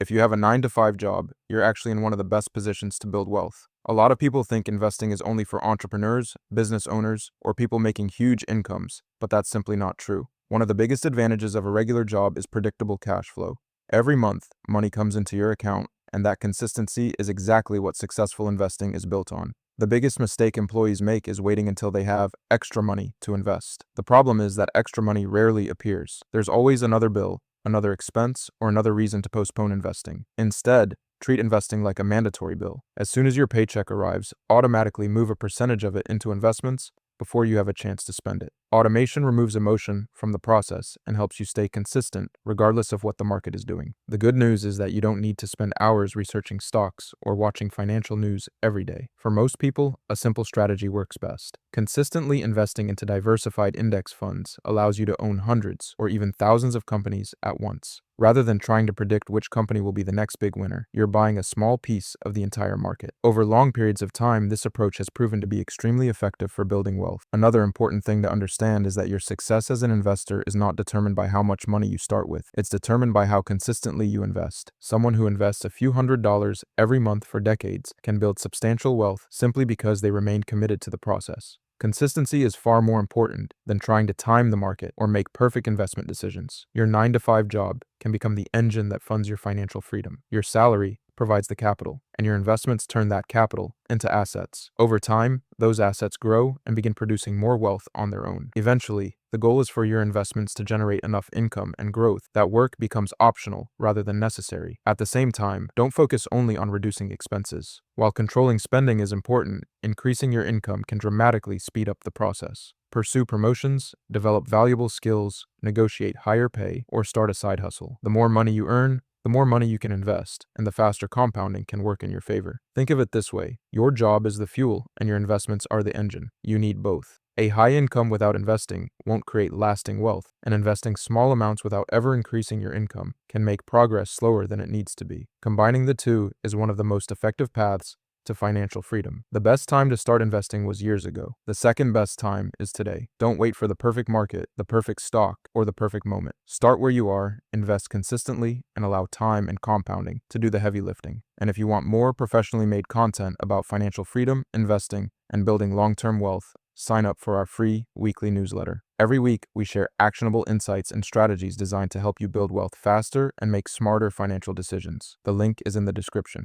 If you have a 9 to 5 job, you're actually in one of the best positions to build wealth. A lot of people think investing is only for entrepreneurs, business owners, or people making huge incomes, but that's simply not true. One of the biggest advantages of a regular job is predictable cash flow. Every month, money comes into your account, and that consistency is exactly what successful investing is built on. The biggest mistake employees make is waiting until they have extra money to invest. The problem is that extra money rarely appears. There's always another bill, another expense, or another reason to postpone investing. Instead, treat investing like a mandatory bill. As soon as your paycheck arrives, automatically move a percentage of it into investments before you have a chance to spend it. Automation removes emotion from the process and helps you stay consistent regardless of what the market is doing. The good news is that you don't need to spend hours researching stocks or watching financial news every day. For most people, a simple strategy works best. Consistently investing into diversified index funds allows you to own hundreds or even thousands of companies at once. Rather than trying to predict which company will be the next big winner, you're buying a small piece of the entire market. Over long periods of time, this approach has proven to be extremely effective for building wealth. Another important thing to understand is that your success as an investor is not determined by how much money you start with. It's determined by how consistently you invest. Someone who invests a few $100s every month for decades can build substantial wealth simply because they remain committed to the process. Consistency is far more important than trying to time the market or make perfect investment decisions. Your 9 to 5 job can become the engine that funds your financial freedom. Your salary provides the capital, and your investments turn that capital into assets. Over time, those assets grow and begin producing more wealth on their own. Eventually, the goal is for your investments to generate enough income and growth that work becomes optional rather than necessary. At the same time, don't focus only on reducing expenses. While controlling spending is important, increasing your income can dramatically speed up the process. Pursue promotions, develop valuable skills, negotiate higher pay, or start a side hustle. The more money you earn, the more money you can invest, and the faster compounding can work in your favor. Think of it this way: your job is the fuel, and your investments are the engine. You need both. A high income without investing won't create lasting wealth, and investing small amounts without ever increasing your income can make progress slower than it needs to be. Combining the two is one of the most effective paths to financial freedom. The best time to start investing was years ago. The second best time is today. Don't wait for the perfect market, the perfect stock, or the perfect moment. Start where you are, invest consistently, and allow time and compounding to do the heavy lifting. And if you want more professionally made content about financial freedom, investing, and building long-term wealth, sign up for our free weekly newsletter. Every week, we share actionable insights and strategies designed to help you build wealth faster and make smarter financial decisions. The link is in the description.